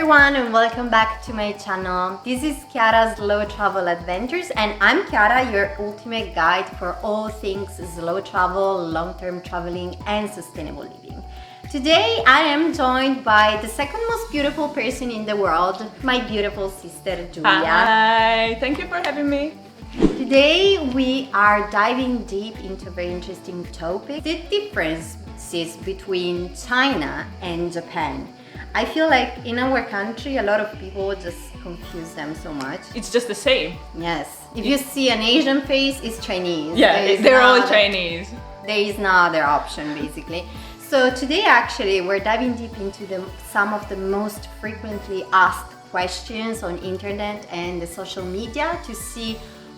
everyone and welcome back to my channel. This is Chiara's Slow Travel Adventures and I'm Chiara, your ultimate guide for all things slow travel, long-term traveling and sustainable living. Today I am joined by the second most beautiful person in the world, my beautiful sister Giulia. Hi, thank you for having me. Today we are diving deep into a very interesting topic, the differences between China and Japan. I feel like in our country a lot of people just confuse them so much. It's just the same. Yes. If you see an Asian face, it's Chinese. Yeah, they're all Chinese. There is no other option basically. So today actually we're diving deep into some of the most frequently asked questions on internet and the social media to see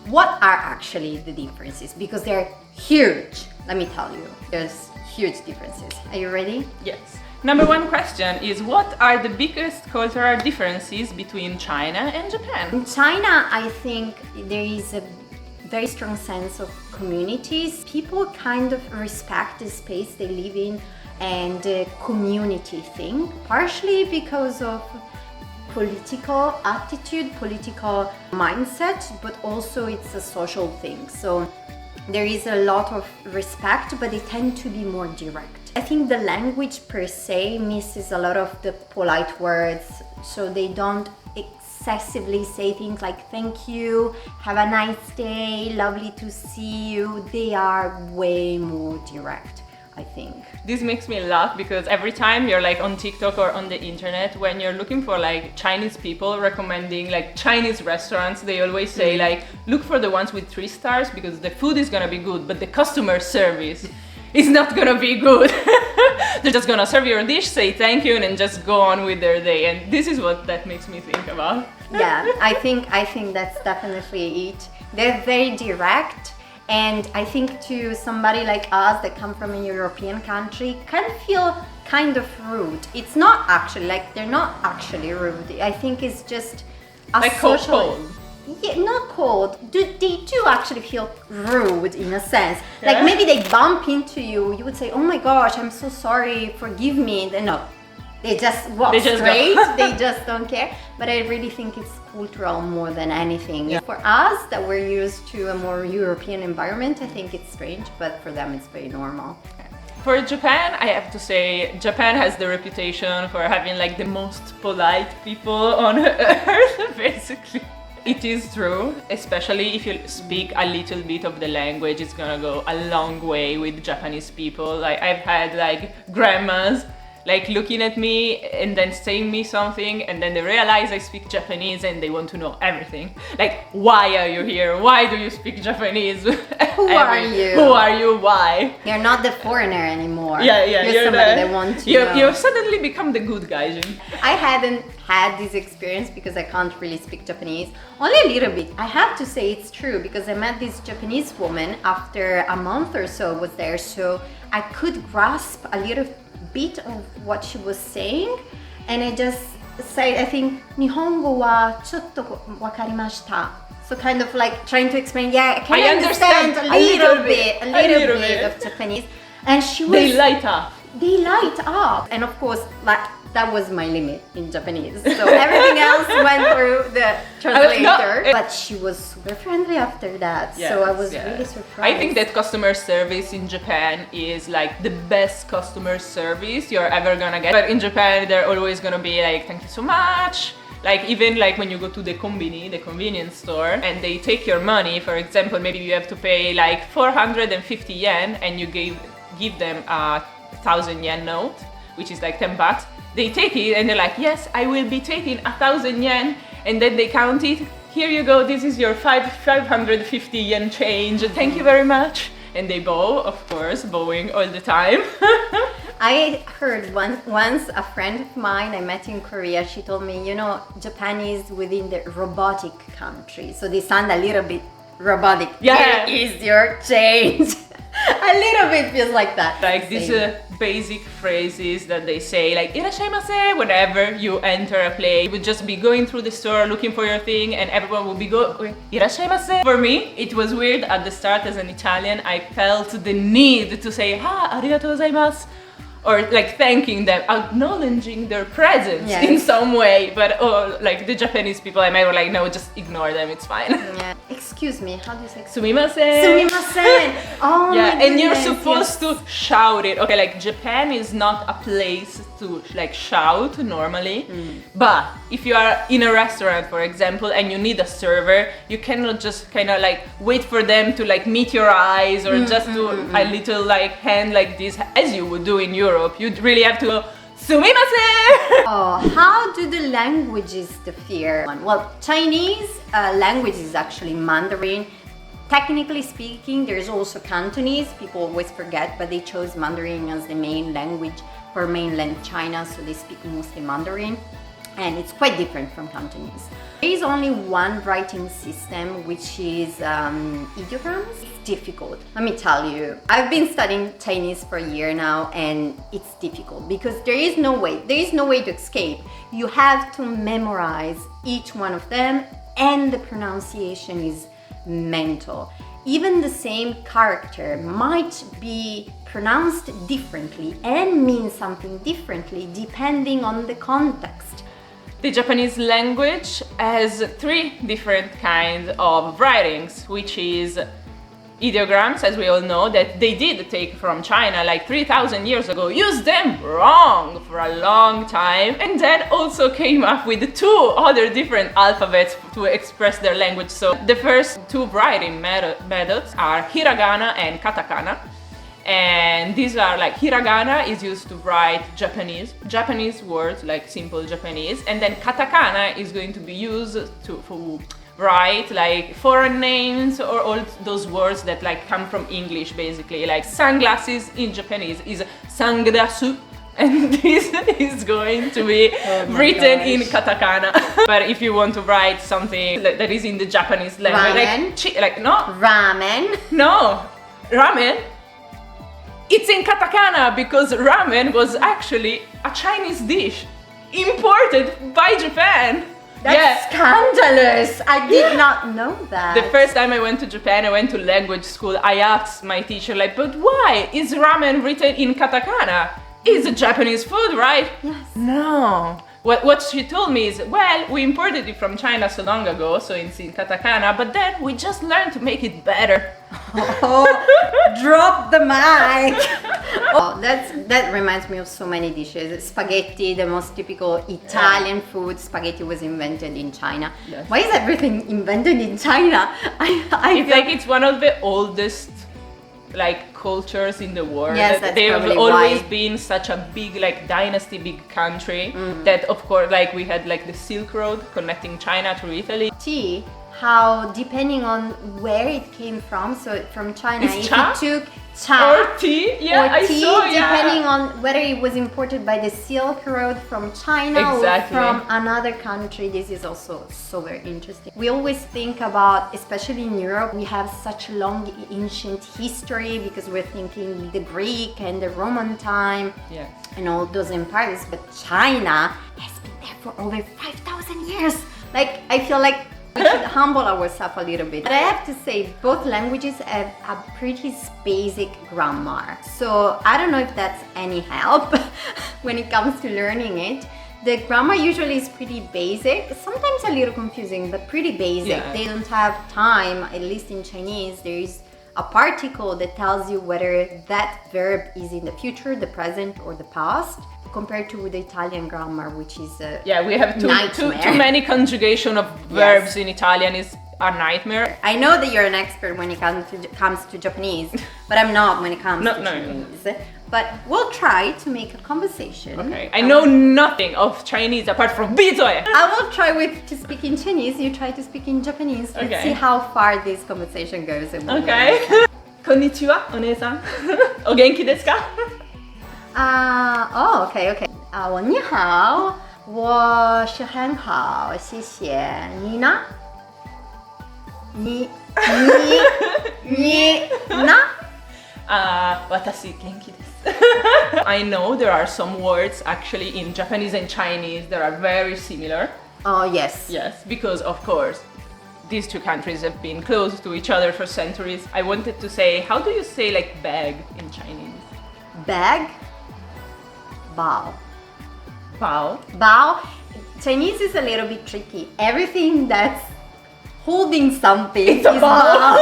what are actually the differences, because they're huge. Let me tell you, there's huge differences. Are you ready? Yes. Number one question is, what are the biggest cultural differences between China and Japan? In China, I think there is a very strong sense of communities. People kind of respect the space they live in and the community thing, partially because of political attitude, political mindset, but also it's a social thing. So there is a lot of respect, but they tend to be more direct. I think the language per se misses a lot of the polite words, so they don't excessively say things like thank you, have a nice day, lovely to see you. They are way more direct, I think. This makes me laugh because every time you're like on TikTok or on the internet, when you're looking for like Chinese people recommending like Chinese restaurants, they always say like look for the ones with 3 stars because the food is gonna be good, but the customer service is not gonna be good. They're just gonna serve your dish, say thank you, and then just go on with their day. And this is what that makes me think about. Yeah, I think that's definitely it. They're very direct. And I think to somebody like us that come from a European country can feel kind of rude. It's not actually, like they're not actually rude. I think it's just a like social... cold. Yeah, not cold. They do actually feel rude in a sense. Yeah. Like maybe they bump into you, you would say, oh my gosh, I'm so sorry, forgive me. No, they just walk straight, they just don't care. But I really think it's cultural more than anything. Yeah. For us that we're used to a more European environment, I think it's strange, but for them it's very normal. For Japan, I have to say, Japan has the reputation for having like the most polite people on earth, basically. It is true, especially if you speak a little bit of the language, it's gonna go a long way with Japanese people. Like I've had like grandmas like looking at me and then saying me something, and then they realize I speak Japanese and they want to know everything. Like, why are you here? Why do you speak Japanese? Who are you? Who are you? Why? You're not the foreigner anymore. Yeah, you're somebody that wants to know. You've suddenly become the good guy, Jin. I hadn't had this experience because I can't really speak Japanese. Only a little bit. I have to say it's true because I met this Japanese woman after a month or so was there, so I could grasp a little bit of what she was saying, and I just said, I think, Nihongo wa chotto wakarimashita. So kind of like trying to explain, yeah, I can understand a little bit of Japanese. And she was... They light up. They light up. And of course, like, that was my limit in Japanese. So everything else went through the translator. But she was super friendly after that. Yes, so I was really surprised. I think that customer service in Japan is like the best customer service you're ever gonna get. But in Japan, they're always gonna be like, thank you so much. Like even like when you go to the konbini, the convenience store, and they take your money, for example, maybe you have to pay like 450 yen and you give them a 1,000 yen note, which is like 10 bucks. They take it and they're like, yes, I will be taking 1,000 yen, and then they count it. Here you go, this is your 550 yen change. Thank you very much. And they bow, of course, bowing all the time. I heard once a friend of mine I met in Korea, she told me, you know, Japan is within the robotic country. So they sound a little bit robotic. Yeah. Here is your change. A little bit feels like that. Like these basic phrases that they say, like "irashaimase" whenever you enter a place. You would just be going through the store looking for your thing, and everyone would be going "irashaimase." For me, it was weird at the start as an Italian. I felt the need to say "arigatou gozaimasu." or like thanking them, acknowledging their presence Yes. in some way. But like the Japanese people I met were like, no, just ignore them, it's fine. Yeah. Excuse me, how do you say Sumimasen. Sumimasen. Oh Yeah, my and you're goodness, supposed yes. to shout it. Okay, like Japan is not a place to like shout normally, but if you are in a restaurant, for example, and you need a server, you cannot just kind of like wait for them to like meet your eyes or just do a little like hand like this as you would do in Europe. You'd really have to go, Sumimasen! Oh, how do the languages differ? Well, Chinese language is actually Mandarin. Technically speaking, there's also Cantonese. People always forget, but they chose Mandarin as the main language for mainland China, so they speak mostly Mandarin. And it's quite different from Cantonese. There is only one writing system, which is ideograms. It's difficult, let me tell you. I've been studying Chinese for a year now, and it's difficult because there is no way to escape. You have to memorize each one of them, and the pronunciation is mental. Even the same character might be pronounced differently and mean something differently depending on the context. The Japanese language has 3 different kinds of writings, which is ideograms, as we all know, that they did take from China like 3,000 years ago, used them wrong for a long time, and then also came up with 2 other different alphabets to express their language. So the first 2 writing methods are hiragana and katakana. And these are like, hiragana is used to write Japanese words, like simple Japanese, and then katakana is going to be used to write like foreign names or all those words that like come from English, basically. Like sunglasses in Japanese is sanglasu, and this is going to be written in katakana. But if you want to write something that is in the Japanese language, Ramen. No, ramen. It's in katakana because ramen was actually a Chinese dish imported by Japan. That's scandalous. I did not know that. The first time I went to Japan, I went to language school. I asked my teacher, like, but why is ramen written in katakana? It's a Japanese food, right? Yes. No. What she told me is, well, we imported it from China so long ago, so it's in katakana, but then we just learned to make it better. Oh, drop the mic. Oh, that reminds me of so many dishes. Spaghetti, the most typical Italian food. Spaghetti was invented in China. Yes. Why is everything invented in China? I It's like it's one of the oldest like cultures in the world. Yes, that's they've probably always why. been such a big like dynasty, big country that of course like we had like the Silk Road connecting China to Italy. Tea, how depending on where it came from, so from China, Is if cha? you took cha Or tea, yeah, or I tea, saw, depending on whether it was imported by the Silk Road from China Exactly. or from another country. This is also so very interesting. We always think about, especially in Europe, we have such a long ancient history because we're thinking the Greek and the Roman time Yeah. and all those empires, but China has been there for over 5,000 years. Like, I feel like we should humble ourselves a little bit. But I have to say, both languages have a pretty basic grammar. So I don't know if that's any help when it comes to learning it. The grammar usually is pretty basic, sometimes a little confusing, but pretty basic. Yeah. They don't have time, at least in Chinese, there is a particle that tells you whether that verb is in the future, the present, or the past, compared to the Italian grammar, which is Yeah, we have too many conjugation of verbs in Italian is a nightmare. I know that you're an expert when it comes to Japanese, but I'm not when it comes to No. Chinese. But we'll try to make a conversation. Okay. I know nothing of Chinese apart from bitoe. I will try to speak in Chinese, you try to speak in Japanese. Let's Okay. see how far this conversation goes. And we'll Okay. learn. Konnichiwa, one-san. O genki desu ka? OK。我你好，我是很好，谢谢。你呢？你呢？Watashi genki desu. I know there are some words actually in Japanese and Chinese that are very similar. Oh, yes. Yes, because of course these two countries have been close to each other for centuries. I wanted to say, how do you say like bag in Chinese? Bag? bao. Bao. Bao. Chinese is a little bit tricky. Everything that's holding something It's a is bao.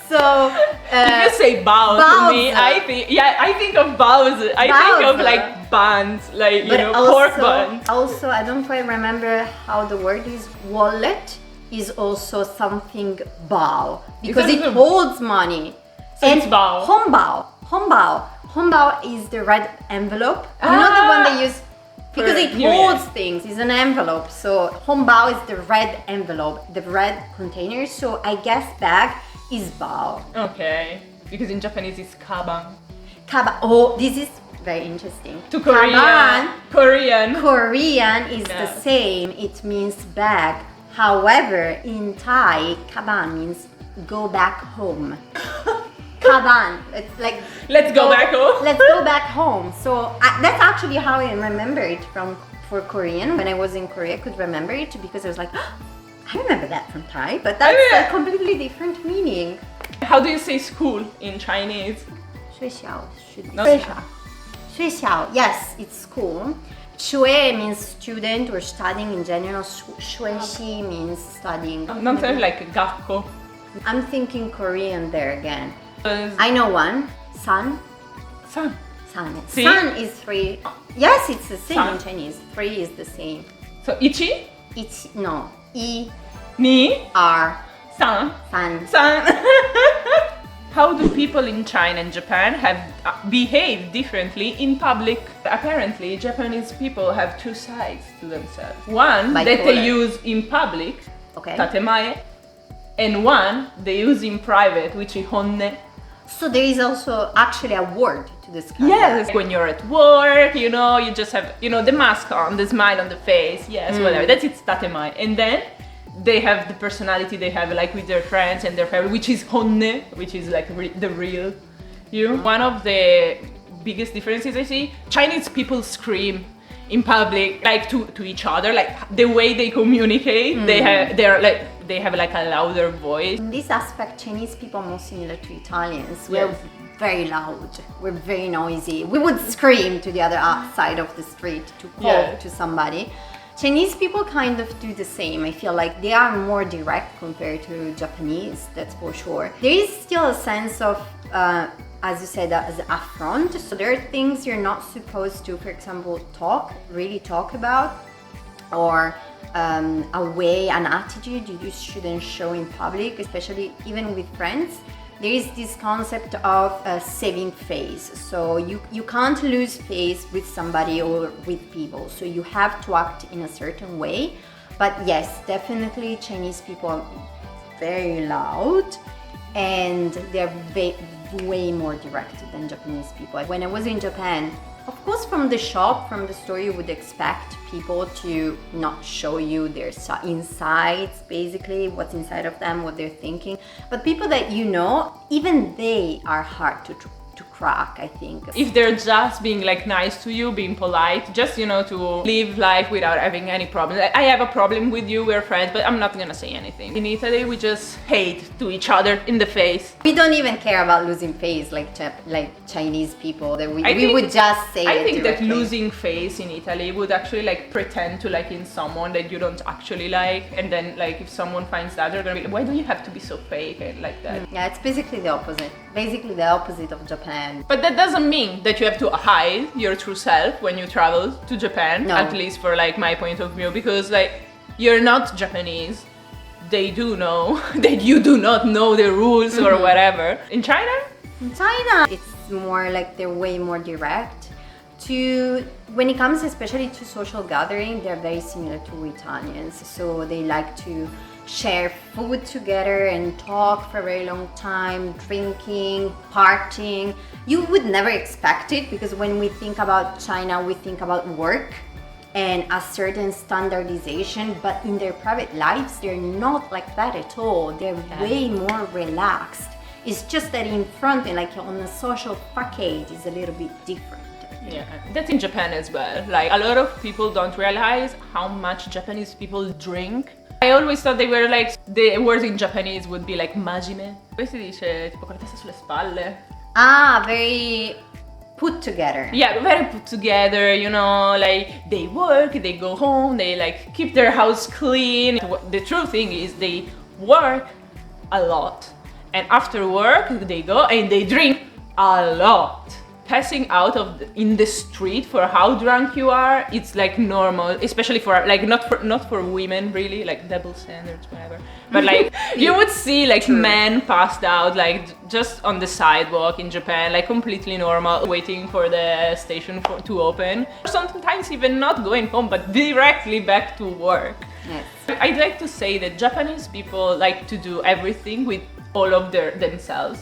So If you say bao to me, I think of baos. I think of like buns, like pork buns. Also, I don't quite remember how the word is. Wallet is also something bao because it holds money. So it's bao. Hongbao. Hongbao. Hongbao is the red envelope. You know the one they use because it holds things. It's an envelope. So hongbao is the red envelope, the red container. So I guess bag is bao. Okay, because in Japanese it's kaban. Kaban. Oh, this is very interesting. To Korean. Korean is the same. It means bag. However, in Thai, kaban means go back home. Kaban. It's like let's go back home. Let's go back home. So that's actually how I remember it for Korean. When I was in Korea, I could remember it because I was like, I remember that from Thai, but that's a completely different meaning. How do you say school in Chinese? 学校. Not 学校. Yes, it's school. 学 means student or studying in general. 学习 means studying. Not like gakko. I'm thinking Korean there again. I know one. San. San. San. See? San is 3. Yes, it's the same San. in Chinese. 3 is the same. So ichi? No. I. Ni. R. San. San. San. How do people in China and Japan have behave differently in public? Apparently, Japanese people have two sides to themselves. One that they use in public, tatemae, and one they use in private, which is honne. So there is also actually a word to describe Yes, that. when you're at work, you just have, the mask on, the smile on the face, whatever. That's it's tatemae. And then they have the personality they have like with their friends and their family, which is honne, which is like the real you. One of the biggest differences I see, Chinese people scream in public like to each other, like the way they communicate. They have like a louder voice. In this aspect, Chinese people are more similar to Italians. We're very loud, we're very noisy. We would scream to the other side of the street to call to somebody. Chinese people kind of do the same. I feel like they are more direct compared to Japanese, that's for sure. There is still a sense of, as you said, as affront. So there are things you're not supposed to, for example, really talk about, or a way, an attitude you shouldn't show in public, especially even with friends. There is this concept of saving face. So you can't lose face with somebody or with people. So you have to act in a certain way. But yes, definitely Chinese people are very loud and they're way more direct than Japanese people. When I was in Japan, of course, from the store, you would expect people to not show you their insides, basically, what's inside of them, what they're thinking. But people that even they are hard to crack, I think. If they're just being like nice to you, being polite, just to live life without having any problems. I have a problem with you, we're friends, but I'm not gonna say anything. In Italy, we just hate to each other in the face. We don't even care about losing face like Chinese people. That we would just say. I think directly. that losing face in Italy would actually like pretend to like in someone that you don't actually like, and then like if someone finds that, they're gonna be like, why do you have to be so fake and like that? Yeah, it's basically the opposite. Basically the opposite of Japan. But that doesn't mean that you have to hide your true self when you travel to Japan, No. at least for like my point of view, because like you're not Japanese. They do know that you do not know the rules or whatever. In China? In China, it's more like they're way more direct. When it comes especially to social gathering, they're very similar to Italians. So they like to share food together and talk for a very long time, drinking, partying. You would never expect it because when we think about China, we think about work and a certain standardization, but in their private lives, they're not like that at all. They're way more relaxed. It's just that in front and like on a social facade is a little bit different. Yeah, that's in Japan as well. Like a lot of people don't realize how much Japanese people drink. I always thought they were like, the word in Japanese would be like majime. Poi si dice tipo con la testa sulle spalle. Ah, very put together. Yeah, very put together, you know, like they work, they go home, they like keep their house clean. The true thing is they work a lot, and after work they go and they drink a lot. Passing out in the street for how drunk you are, it's like normal, especially for like not for women really, like double standards, whatever. But like you would see like men passed out like just on the sidewalk in Japan, like completely normal, waiting for the station to open. Sometimes even not going home, but directly back to work. Yes. I'd like to say that Japanese people like to do everything with all of themselves,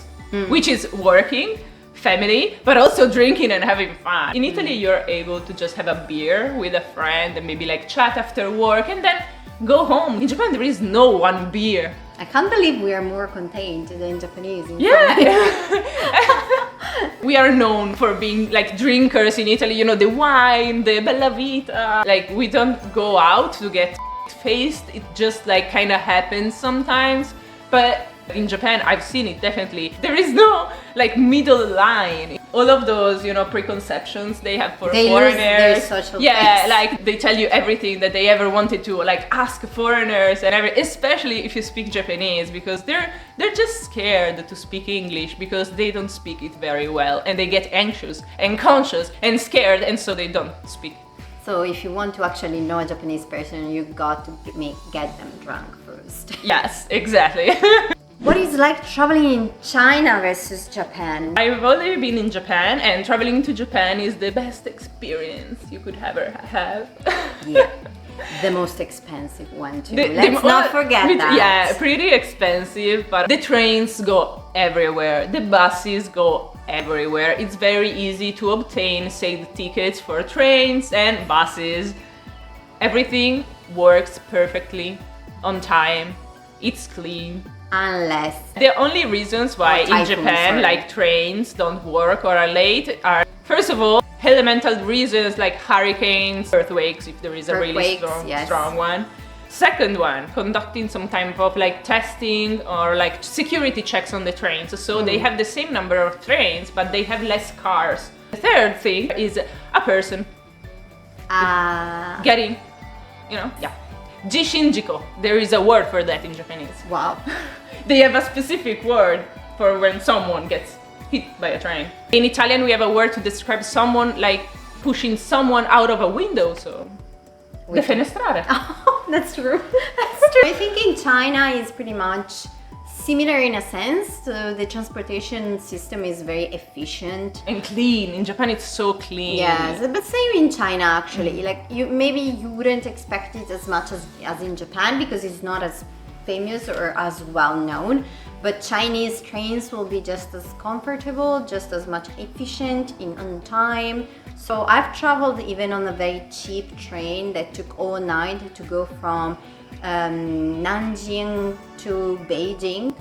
which is working, family, but also drinking and having fun. In Italy, you're able to just have a beer with a friend and maybe like chat after work and then go home. In Japan, there is no one beer. I can't believe we are more contained than Japanese. Yeah. We are known for being like drinkers in Italy, you know, the wine, the bella vita. Like we don't go out to get faced. It just like kind of happens sometimes. But in Japan, I've seen it definitely. There is no like middle line. All of those, you know, preconceptions they have for foreigners. Lose their social yeah, place. like they tell you everything that they ever wanted to like ask foreigners and especially if you speak Japanese, because they're just scared to speak English because they don't speak it very well and they get anxious and conscious and scared, and so they don't speak. So if you want to actually know a Japanese person, you got to get them drunk first. Yes, exactly. What is like traveling in China versus Japan? I've already been in Japan, and traveling to Japan is the best experience you could ever have. Yeah, the most expensive one too. Let's not forget that. Yeah, pretty expensive, but the trains go everywhere. The buses go everywhere. It's very easy to obtain, say, the tickets for trains and buses. Everything works perfectly on time. It's clean. Unless the only reasons why in Japan sorry. like trains don't work or are late are, first of all, elemental reasons like hurricanes, earthquakes if there is a really strong one. Second one, conducting some type of like testing or like security checks on the trains. So they have the same number of trains, but they have less cars. The third thing is a person getting, you know, yeah. Jishinjiko. There is a word for that in Japanese. wow. They have a specific word for when someone gets hit by a train. In Italian, we have a word to describe someone like pushing someone out of a window, so defenestrare. Oh, that's true. That's true. I think in China is pretty much similar in a sense. The transportation system is very efficient And clean. In Japan, it's so clean. Yes, but same in China actually. Like you wouldn't expect it as much as in Japan because it's not as famous or as well known. But Chinese trains will be just as comfortable, just as much efficient on time. So I've traveled even on a very cheap train that took all night to go from Nanjing to Beijing.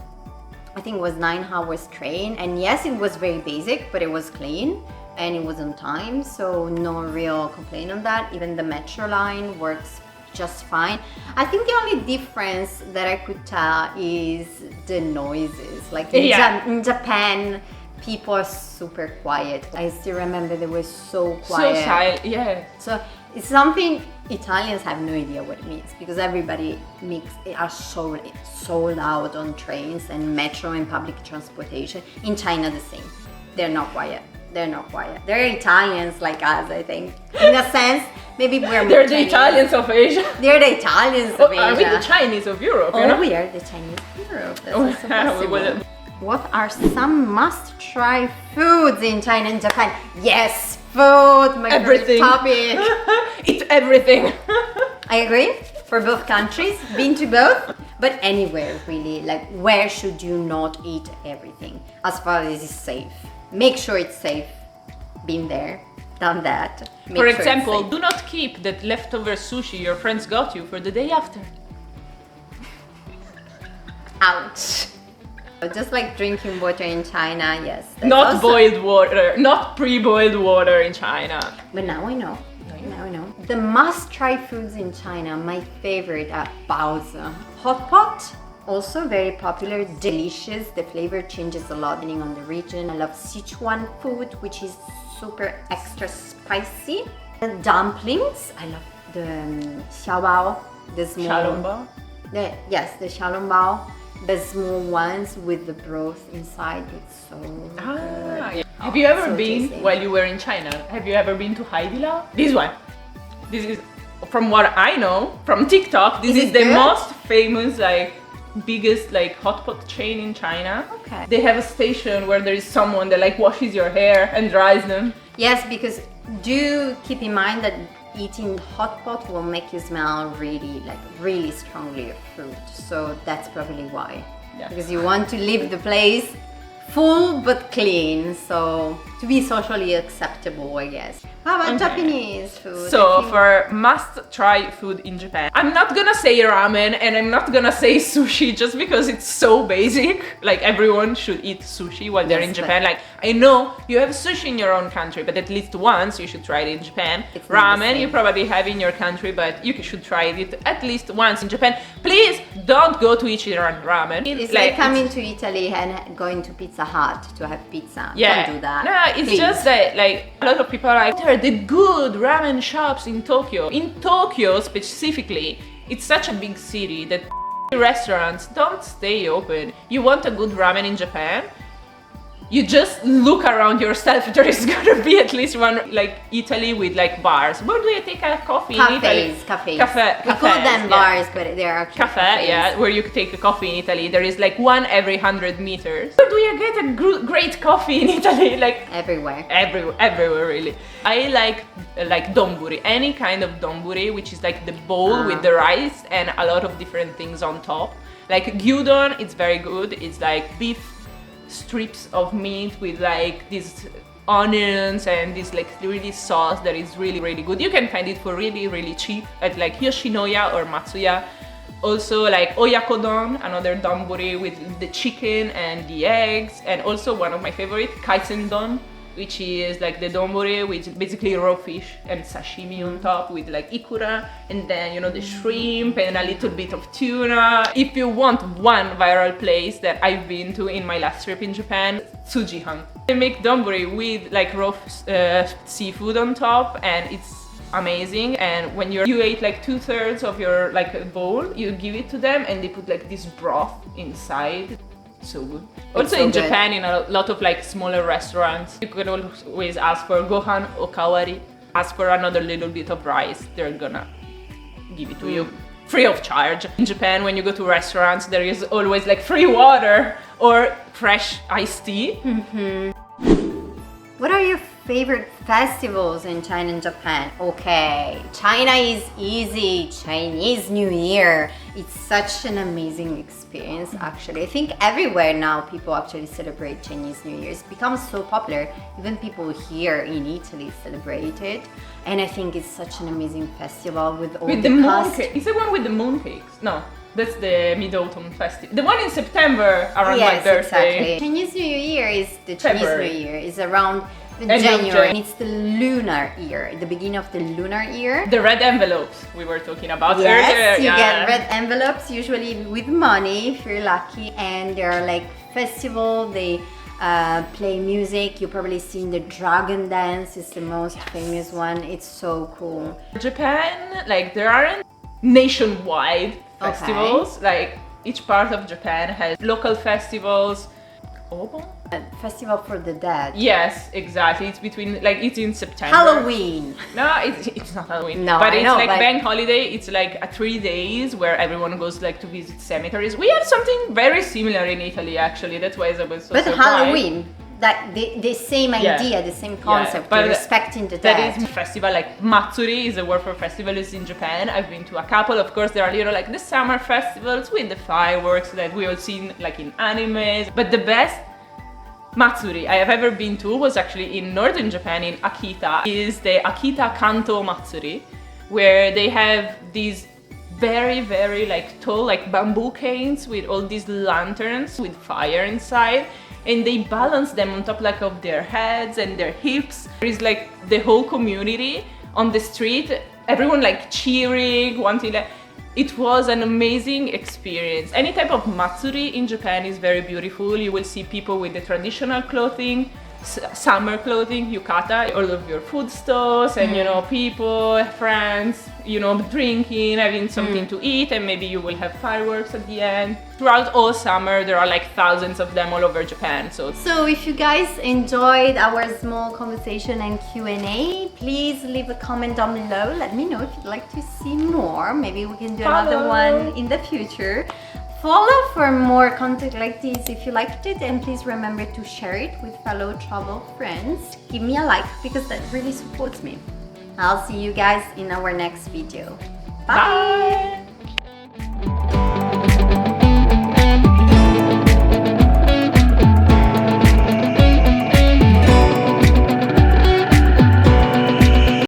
I think it was 9 hours train, and yes, it was very basic, but it was clean and it was on time, so no real complaint on that. Even the metro line works just fine. I think the only difference that I could tell is the noises. Like in Japan, people are super quiet. I still remember they were so quiet. So silent, yeah. So it's something Italians have no idea what it means because everybody are so loud on trains and metro and public transportation. In China, the same. They're not quiet. They're Italians like us, I think. In a sense, maybe we're more They're the Chinese. Italians of Asia. They're the Italians of Asia. Are we the Chinese of Europe? Oh, you know? we are the Chinese of Europe. That's also possible. What are some must-try foods in China and Japan? Yes, food, my favorite topic. Eat everything. I agree. For both countries, been to both, but anywhere really. Like, where should you not eat everything? As far as it's safe. Make sure it's safe. Been there, done that. For example, do not keep that leftover sushi your friends got you for the day after. Ouch. Just like drinking water in China, yes. Not boiled water, not pre-boiled water in China. But now I know. Now I know. The must-try foods in China, my favorite are baozi. Hot pot, also very popular, delicious. The flavor changes a lot depending on the region. I love Sichuan food, which is super extra spicy. The dumplings, I love the xiaobao, the small. Xiaolongbao? Yes, the xiaolongbao, the small ones with the broth inside. It's so good. Yeah. Have you ever So been, tasty. while you were in China, have you ever been to Haidilao? This one. This is, from what I know, from TikTok, this Is is it the good? most famous, like, biggest, like, hot pot chain in China. Okay. They have a station where there is someone that, like, washes your hair and dries them. Yes, because do keep in mind that eating hot pot will make you smell really strongly of fruit. So that's probably why. Yeah. Because you want to leave the place full but clean, so to be socially acceptable, I guess. How about Okay. Japanese food? So I think- for must-try food in Japan, I'm not gonna say ramen and I'm not gonna say sushi just because it's so basic. Like everyone should eat sushi while they're Yes, in but- Japan. Like I know you have sushi in your own country, but at least once you should try it in Japan. It's not the Ramen you same. probably have in your country, but you should try it at least once in Japan. Please don't go to Ichiran ramen. It's like coming to Italy and going to Pizza Hut to have pizza. Yeah. Don't do that. No, it's Please. just that like a lot of people are like, there are the good ramen shops in Tokyo. In Tokyo specifically, it's such a big city that restaurants don't stay open. You want a good ramen in Japan? You just look around yourself. There is gonna be at least one, like Italy with like bars. Where do you take a coffee in Italy? Cafes. Cafe. We call them yeah. bars, but they're actually Cafe, cafes. yeah, where you take a coffee in Italy. There is like one every 100 meters. Where do you get a great coffee in Italy? Like Everywhere. everywhere really. I like donburi, any kind of donburi, which is like the bowl with the rice and a lot of different things on top. Like gyudon, it's very good. It's like beef strips of meat with like these onions and this like really sauce that is really good. You can find it for really cheap at like Yoshinoya or Matsuya. Also like oyakodon, another donburi with the chicken and the eggs, and also one of my favorite, kaisendon, which is like the donburi, which is basically raw fish and sashimi on top with like ikura, and then you know the shrimp and a little bit of tuna. If you want one viral place that I've been to in my last trip in Japan, Tsujihan. They make donburi with like raw seafood on top, and it's amazing. And when you ate like 2/3 of your like bowl, you give it to them and they put like this broth inside. So good. Also so in good. Japan, in a lot of like smaller restaurants, you can always ask for gohan okawari, ask for another little bit of rice. They're gonna give it to you free of charge. In Japan, when you go to restaurants, there is always like free water or fresh iced tea. What are your favorite festivals in China and Japan? Okay, China is easy. Chinese New Year. It's such an amazing experience, actually. I think everywhere now people actually celebrate Chinese New Year. It's become so popular. Even people here in Italy celebrate it. And I think it's such an amazing festival with all With the the moon cast. cake. Is the one with the moon cakes? No, that's the Mid-Autumn Festival. The one in September around my Yes, birthday. exactly. Chinese New Year is the Chinese February. New Year is around End of January, Jan- and it's the lunar year, the beginning of the lunar year. The red envelopes we were talking about earlier. Yes, you yeah. get red envelopes, usually with money if you're lucky, and they're like festival. They play music. You probably seen the dragon dance. It's the most famous one. It's so cool. Japan, like there aren't nationwide festivals. Like each part of Japan has local festivals. Obon? Festival for the Dead. Yes, exactly. It's between like it's in September. Halloween. No, it's not Halloween. No, but I it's know, like but- bank holiday. It's like a 3 days where everyone goes like to visit cemeteries. We have something very similar in Italy actually. That's why I was so But surprised. Halloween, that the same Yeah. idea, the same concept, but respecting the That dead. is festival, like Matsuri is a word for festival is in Japan. I've been to a couple. Of course, there are like the summer festivals with the fireworks that we all seen like in animes. But the best Matsuri I have ever been to was actually in northern Japan, in Akita. Is the Akita Kanto Matsuri, where they have these very like tall like bamboo canes with all these lanterns with fire inside, and they balance them on top like of their heads and their hips. There is like the whole community on the street, everyone like cheering, wanting like. It was an amazing experience. Any type of matsuri in Japan is very beautiful. You will see people with the traditional clothing, summer clothing, yukata, all of your food stores and you know, people, friends, you know, drinking, having something to eat, and maybe you will have fireworks at the end. Throughout all summer, there are like thousands of them all over Japan. So if you guys enjoyed our small conversation and Q&A, please leave a comment down below. Let me know if you'd like to see more. Maybe we can do another one in the future. Follow for more content like this if you liked it, and please remember to share it with fellow travel friends. Give me a like because that really supports me. I'll see you guys in our next video. Bye!